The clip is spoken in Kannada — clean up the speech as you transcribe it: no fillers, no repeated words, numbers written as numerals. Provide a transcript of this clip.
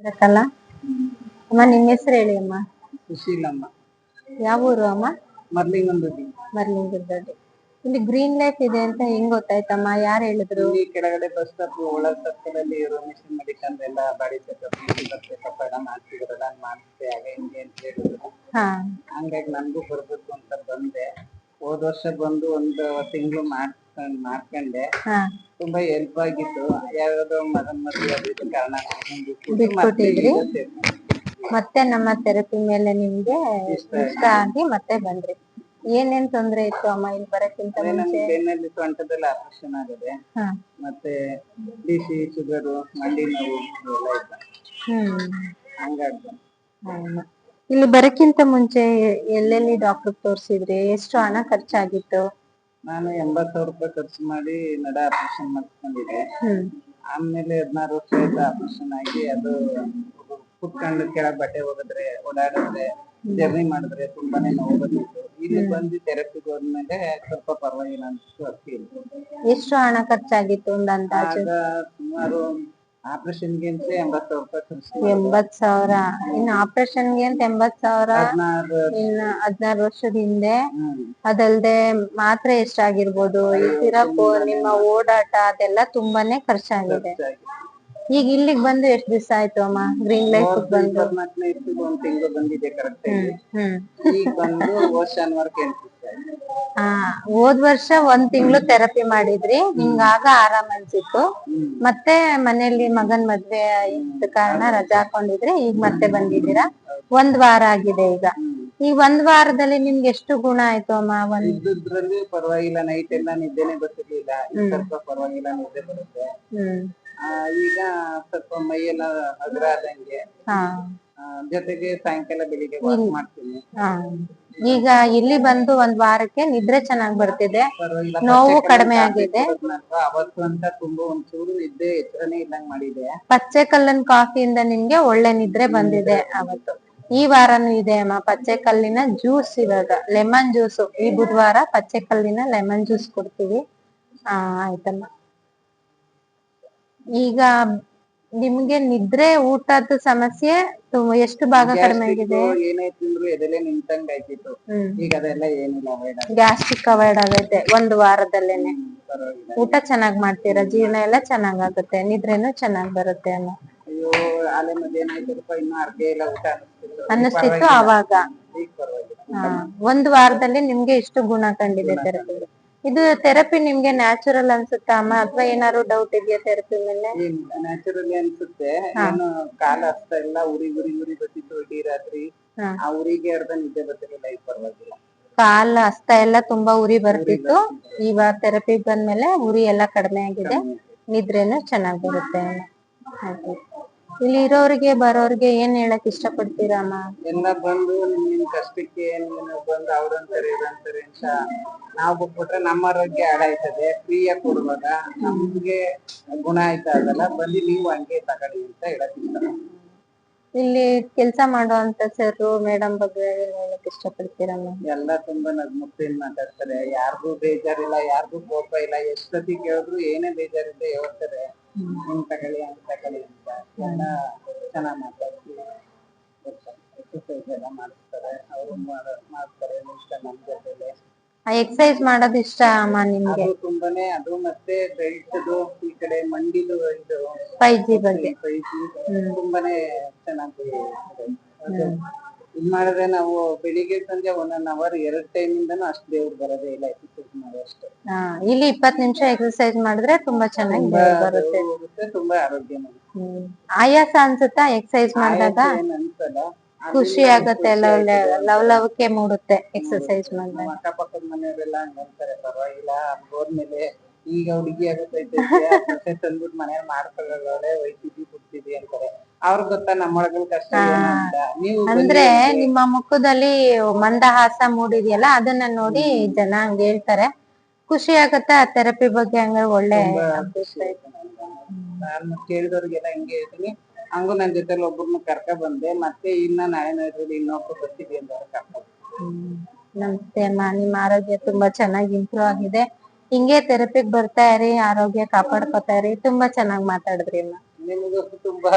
ಇರಕ್ಕಲ್ಲ. ಅಮ್ಮ ನಿಮ್ ಹೆಸರು ಹೇಳಿ ಅಮ್ಮ. ಸುಶೀಲಮ್ಮ. ಯಾವ ಊರು ಅಮ್ಮ? ಮರ್ಲಿಂಗಂದೊಡ್ಡಿ. ಮರ್ಲಿಂಗದೊಡ್ಡಿ. ಇಲ್ಲಿ ಗ್ರೀನ್ ಲೈಫ್ ಇದೆ ಅಂತ ಹೆಂಗ್ ಗೊತ್ತಾಯ್ತಮ್ಮ? ಯಾರು ಹೇಳಿದ್ರು? ಇಲ್ಲಿ ಕೆಳಗಡೆ ಬಸ್ ಸ್ಟಾಪ್ ಒಳ ಸರ್ಕಲಲ್ಲಿ ರೋಮೇಶನ್ ಮೆಡಿಕಲ್ ಎಲ್ಲ ಬಾಡಿ ಚೆಕಪ್ ಎಲ್ಲ ಮಾಡ್ತಿದ್ರಲ್ಲ ಮಾಡಿಸ್ದೆ ಹಾಗೆ ಹಿಂಗೆ ಅಂತ ಹೇಳಿದ್ರು. ಹಂಗಾಗಿ ನನ್ಗೂ ಬರ್ಬೇಕು ಅಂತ ಬಂದೆ. ಹೋದ ವರ್ಷ ಬಂದು ಒಂದು ತಿಂಗಳು ಮಾಡ್ಕೊಂಡೆ. ತುಂಬಾ ಹೆಲ್ಪ್ ಆಗಿತ್ತು. ಯಾವ್ಯಾವ್ದೋ ಮದುವೆ ಆಗಿದ್ದು ಕಾರಣ ಬಿಟ್ಬಿಟ್ಟಿದ್ರಿ. ಮತ್ತೆ ನಮ್ಮ ಥೆರಪಿ ಮೇಲೆ ನಿಮ್ಗೆ ಇಷ್ಟ ಆಗಿ ಮತ್ತೆ ಬಂದ್ರಿ. ಏನೇನ್ ತೊಂದ್ರೆ ಇತ್ತು ಅಮ್ಮ ಇಲ್ಲಿ ಬರಕ್ಕಿಂತ ಮುಂಚೆ? ಬೆನ್ನಲ್ಲಿ ಸೊಂಟದಲ್ಲಿ ಆಪರೇಷನ್ ಆಗಿದೆ. ಮತ್ತೆ ಬಿಸಿ, ಶುಗರ್, ಮಂಡಿ ನೋವು ಎಲ್ಲ ಇತ್ತು. ಹಂಗಾಗಿ ಇಲ್ಲಿ ಬರಕ್ಕಿಂತ ಮುಂಚೆ ಎಲ್ಲೆಲ್ಲಿ ಡಾಕ್ಟರ್ ತೋರ್ಸಿದ್ರಿ? ಎಷ್ಟು ಹಣ ಖರ್ಚಾಗಿತ್ತು? ನಾನು 80,000 ರೂಪಾಯಿ ಖರ್ಚು ಮಾಡಿ ನಡ ಆಪರೇಷನ್ ಮಾಡಿಸ್ಕೊಂಡಿದ್ದೆ. ಆಮೇಲೆ 16 ವರ್ಷ ಆಯ್ತು ಆಪರೇಷನ್ ಆಗಿ. ಅದು ಕುತ್ಕೊಂಡು ಕೆಳಗ್ ಬಟ್ಟೆ ಹೋಗಿದ್ರೆ, ಓಡಾಡಿದ್ರೆ, ಜರ್ನಿ ಮಾಡಿದ್ರೆ ತುಂಬಾನೇ ನೋವು ಬಂದಿತ್ತು. ಇಲ್ಲಿ ಬಂದು ಥೆರಪಿಗೆ ಹೋದ್ಮೇಲೆ ಸ್ವಲ್ಪ ಪರವಾಗಿಲ್ಲ ಅನ್ಸುತ್ತೆ. ಎಷ್ಟು ಹಣ ಖರ್ಚಾಗಿತ್ತು ಒಂದು ಅಂದಾಜು? ಸುಮಾರು ಆಪರೇಷನ್ಗೆ ಅಂತ 80,000 ರೂಪಾಯಿ ಖರ್ಚು. 80,000. ಇನ್ನು ಆಪರೇಷನ್ಗೆ ಅಂತ 80,000. ಇನ್ನು 16 ವರ್ಷದ ಹಿಂದೆ. ಅದಲ್ದೆ ಮಾತ್ರೆ ಎಷ್ಟಾಗಿರ್ಬೋದು, ಈ ಸಿರಪ್, ನಿಮ್ಮ ಓಡಾಟ ಅದೆಲ್ಲ ತುಂಬಾನೇ ಖರ್ಚಾಗಿದೆ. ಈಗ ಇಲ್ಲಿಗೆ ಬಂದು ಎಷ್ಟು ದಿವಸ ಆಯ್ತು ಅಮ್ಮ? ಗ್ರೀನ್ ಲೈಫ್ ಬಂದು 1 ತಿಂಗಳು ಬಂದಿದೆ ಕರೆಕ್ಟ್ ಆಗಿ. ಈಗ ಬಂದು ಶನಿವಾರಕ್ಕೆ ಹೋದ್ ವರ್ಷ 1 ತಿಂಗಳು ಥೆರಪಿ ಮಾಡಿದ್ರಿ. ನಿಮ್ಗಾಗ ಆರಾಮ್ ಅನ್ಸಿತ್ತು. ಮತ್ತೆ ಮನೇಲಿ ಮಗನ್ ಮದ್ವೆ ಇದ್ದ ಕಾರಣ ರಜಾ ಹಾಕೊಂಡಿದ್ರೆ ಈಗ ಮತ್ತೆ ಬಂದಿದ್ದೀರಾ. 1 ವಾರ ಆಗಿದೆ ಈಗ. ಈ 1 ವಾರದಲ್ಲಿ ನಿಮ್ಗೆ ಎಷ್ಟು ಗುಣ ಆಯ್ತು ಅಮ್ಮ? ಇದ್ರಲ್ಲಿ ಪರವಾಗಿಲ್ಲ. ನೈಟ್ ಎಲ್ಲ ನಿದ್ದೆನೆ ಬರ್ತಿರ್ಲಿಲ್ಲ. ಸ್ವಲ್ಪ ಪರವಾಗಿಲ್ಲ, ನಿದ್ದೆ ಬರುತ್ತೆ. ಈಗ ಸ್ವಲ್ಪ ಮೈಯೆಲ್ಲ ಹಗುರ ಆದಂಗೆ. ಜೊತೆಗೆ ಸಾಯಂಕಾಲ ಬೆಳಿಗ್ಗೆ ವಾಕ್ ಮಾಡ್ತೀನಿ. ಈಗ ಇಲ್ಲಿ ಬಂದು 1 ವಾರಕ್ಕೆ ನಿದ್ರೆ ಚೆನ್ನಾಗ್ ಬರ್ತಿದೆ, ನೋವು ಕಡಿಮೆ ಆಗಿದೆ. ಅವತ್ತು ಅಂತ ತುಂಬಾ ಒಂಚೂರು ನಿದ್ದೆ ಎಚ್ಚರನೇ ಇಲ್ಲಂಗ್ ಮಾಡಿದೆ. ಪಚ್ಚೆ ಕಲ್ಲಿನ ಕಾಫಿಯಿಂದ ನಿಮ್ಗೆ ಒಳ್ಳೆ ನಿದ್ರೆ ಬಂದಿದೆ ಅವತ್ತು. ಈ ವಾರನೂ ಇದೆ ಅಮ್ಮ ಪಚ್ಚೆ ಕಲ್ಲಿನ ಜ್ಯೂಸ್. ಇವಾಗ ಲೆಮನ್ ಜ್ಯೂಸ್. ಈ ಬುಧವಾರ ಪಚ್ಚೆ ಕಲ್ಲಿನ ಲೆಮನ್ ಜ್ಯೂಸ್ ಕೊಡ್ತೀವಿ. ಆಯ್ತಮ್ಮ. ಈಗ ನಿಮ್ಗೆ ನಿದ್ರೆ, ಊಟದ ಸಮಸ್ಯೆ ಎಷ್ಟು ಭಾಗ ಕಡಿಮೆ ಆಗಿದೆ? ಏನೇ ತಿಂದ್ರು ಎದೆಲೆ ನಿಂತಂಗ್ ಆಯ್ತಿತ್ತು. ಈಗ ಅದೆಲ್ಲ ಏನಿಲ್ಲ. ಗ್ಯಾಸ್ಟ್ರಿಕ್ ಅವಾಯ್ಡ್ ಆಗೈತೆ 1 ವಾರದಲ್ಲೇನೆ. ಊಟ ಚೆನ್ನಾಗ್ ಮಾಡ್ತೀರಾ, ಜೀರ್ಣ ಎಲ್ಲ ಚೆನ್ನಾಗಾಗುತ್ತೆ, ನಿದ್ರೆನೂ ಚೆನ್ನಾಗ್ ಬರುತ್ತೆ ಅಮ್ಮ. ಅಯ್ಯೋ ಆಲೆ ಮಧ್ಯಾಹ್ನ ಇನ್ನು ಅರ್ಗೆ ಇಲ್ಲ ಊಟ ಅನ್ನಿಸ್ತಿತ್ತು ಅವಾಗ. 1 ವಾರದಲ್ಲಿ ನಿಮ್ಗೆ ಇಷ್ಟು ಗುಣ ಕಂಡಿದೆ ಥೆರಪಿ. ಇದು ಥೆರಪಿ ನಿಮ್ಗೆ ನ್ಯಾಚುರಲ್ ಅನ್ಸುತ್ತಾ ಅಮ್ಮ, ಅಥವಾ ಏನಾದ್ರು ಡೌಟ್ ಇದೆಯಾ ಥೆರಪಿ ಮೇಲೆ? ನ್ಯಾಚುರಲಿ ಅನ್ಸುತ್ತೆ. ಏನು ಕಾಲ ಹಸ್ತ ಎಲ್ಲ ಉರಿ ಬರ್ತಿತ್ತು ಇಡೀ ರಾತ್ರಿ. ಆ ಉರಿಗೆ ಅರ್ಧ ನಿದ್ದೆ ಬರ್ತಿರ್ಲಿಲ್ಲ. ಈಗ ಪರವಾಗಿಲ್ಲ. ಕಾಲ ಹಸ್ತ ಎಲ್ಲ ತುಂಬಾ ಉರಿ ಬರ್ತಿತ್ತು. ಇವಾಗ ಥೆರಪಿ ಬಂದ್ಮೇಲೆ ಉರಿ ಎಲ್ಲ ಕಡಿಮೆ ಆಗಿದೆ, ನಿದ್ರೆನೂ ಚೆನ್ನಾಗ್ ಬರುತ್ತೆ. ಇಲ್ಲಿ ಇರೋರಿಗೆ ಬರೋರಿಗೆ ಏನ್ ಹೇಳಕ್ ಇಷ್ಟ ಪಡ್ತೀರಾ ಅಮ್ಮ? ಎಲ್ಲ ಬಂದು ನಿಮ್ ಕಷ್ಟಕ್ಕೆ ಬಂದು ಅವ್ರಂತಾರೆ ಇದಂತಾರೆ ಅಂತ ನಾವ್ ಬಿಟ್ಬಿಟ್ರೆ ನಮ್ಮ ಆರೋಗ್ಯ ಹಾಳಾಯ್ತದೆ. ಫ್ರೀಯಾಗಿ ಕೊಡುವಾಗ ನಮ್ಗೆ ಗುಣ ಆಯ್ತಾ ಅದಲ್ಲ, ಬಂದು ನೀವು ಹಂಗೆ ತಗೊಳ್ಳಿ ಅಂತ ಹೇಳಕ್ ಇಷ್ಟ. ಇಲ್ಲಿ ಕೆಲ್ಸ ಮಾಡುವಂತ ಸರ್ ಮೇಡಮ್ ಬಗ್ಗೆ ಏನ್ ಹೇಳಕ್ ಇಷ್ಟ ಪಡ್ತೀರಮ್ಮ? ಎಲ್ಲ ತುಂಬಾ ನಗ್ಮುಖದಿಂದ ಮಾತಾಡ್ತಾರೆ. ಯಾರಿಗೂ ಬೇಜಾರಿಲ್ಲ, ಯಾರಿಗೂ ಕೋಪ ಇಲ್ಲ. ಎಷ್ಟೊತ್ತಿಗೆ ಕೇಳಿದ್ರು ಏನೇ ಬೇಜಾರಿದೆ ಹೇಳ್ತಾರೆ. ಹಿಂಗ್ ತಗೊಳ್ಳಿ ಹಂಗ್ ತಗೊಳ್ಳಿ ಅಂತ ಎಲ್ಲ ಚೆನ್ನಾಗ್ ಮಾತಾಡ್ತೀವಿ. ಎಕ್ಸರ್ಸೈಸ್ ಎಲ್ಲ ಮಾಡಿಸ್ತಾರೆ. ಅವರು ಮಾಡ್ತಾರೆ ನಮ್ ಜೊತೆಲೆ. ಎಕ್ಸರ್ಸೈಸ್ ಮಾಡೋದು ಇಷ್ಟ ಅಮ್ಮ ನಿಮ್ಗೆ? ತುಂಬಾನೇ. ಅದು ಮತ್ತೆ ಬೆಲ್ಟ್ದು ಈ ಕಡೆ ಮಂಡಿದು ಇದು 5G ಬಗ್ಗೆ ತುಂಬಾನೇ ಚೆನ್ನಾಗಿ ಇದ್ ಮಾಡಿದ್ರೆ ನಾವು ಬೆಳಿಗ್ಗೆ ಸಂಜೆ 1 hour 2 ಟೈಮ್ ಇಂದನೂ ಅಷ್ಟು ದೇವ್ರು ಬರೋದೇ ಇಲ್ಲ. ಎಕ್ಸರ್ಸೈಸ್ ಮಾಡೋಷ್ಟು. ಇಲ್ಲಿ 20 ನಿಮಿಷ ಎಕ್ಸರ್ಸೈಸ್ ಮಾಡಿದ್ರೆ ತುಂಬಾ ಚೆನ್ನಾಗಿ ಬರುತ್ತೆ. ತುಂಬಾ ಆರೋಗ್ಯ. ಆಯಾಸ ಅನ್ಸುತ್ತಾ ಎಕ್ಸರ್ಸೈಸ್ ಮಾಡಿದಾಗ? ಖುಷಿ ಆಗತ್ತೆ, ಲವಲವಿಕೆ ಮೂಡುತ್ತೆ ಎಕ್ಸರ್ಸೈಸ್ ಮಾಡಿದಾಗ. ಅಕ್ಕಪಕ್ಕದ ಮನೆಯವರೆಲ್ಲ ಹಂಗಂತಾರೆ, ಪರವಾಗಿಲ್ಲ ಹೋದ್ಮೇಲೆ ಈಗ ಹುಡುಗಿ ಆಗುತ್ತೈತೆ ತಂದ್ಬಿಟ್ಟು ಮನೇಲಿ ಮಾಡ್ಕೊಳ್ಳೋಳೆ ಒಯ್ತಿದ್ವಿ ಕೊಡ್ತಿದ್ವಿ ಅಂತಾರೆ. ಅವ್ರಿಗೆ ಗೊತ್ತಾ ನಮ್ಮೊಳಗಲ್ ಕಷ್ಟ ಅಂತ. ನೀವು ಅಂದ್ರೆ ನಿಮ್ಮ ಮುಖದಲ್ಲಿ ಮಂದಹಾಸ ಮೂಡಿದೆಯಲ್ಲ, ಅದನ್ನ ನೋಡಿ ಜನ ಹಂಗ ಹೇಳ್ತಾರೆ. ಖುಷಿ ಆಗತ್ತೆ ಆ ಥೆರಪಿ ಬಗ್ಗೆ. ಹಂಗ ಒಳ್ಳೆ ನಾನು ಕೇಳಿದವ್ರಿಗೆಲ್ಲ ಹಿಂಗೆ ಹೇಳ್ತೀನಿ. ಹಂಗು ನನ್ ಜೊತೆಲಿ ಒಬ್ಬರನ್ನ ಕರ್ಕ ಬಂದೆ. ಮತ್ತೆ ಇನ್ನ ನಾಳೆ ಇನ್ನೊಬ್ರು ಬರ್ತಿದ್ವಿ ಅಂತ ಕರ್ಕೊಂಡು. ನಮಸ್ತೆ ಅಮ್ಮ, ನಿಮ್ಮ ಆರೋಗ್ಯ ತುಂಬಾ ಚೆನ್ನಾಗಿ ಇಂಪ್ರೂವ್ ಆಗಿದೆ. ಹಿಂಗೆ ಥೆರಪಿಗೆ ಬರ್ತಾ ಇರಿ, ಆರೋಗ್ಯ ಕಾಪಾಡ್ಕೊತಾ ಇರಿ. ತುಂಬಾ ಚೆನ್ನಾಗಿ ಮಾತಾಡಿದ್ರಿ ಅಮ್ಮ. ನಿಮಗೂ ತುಂಬಾ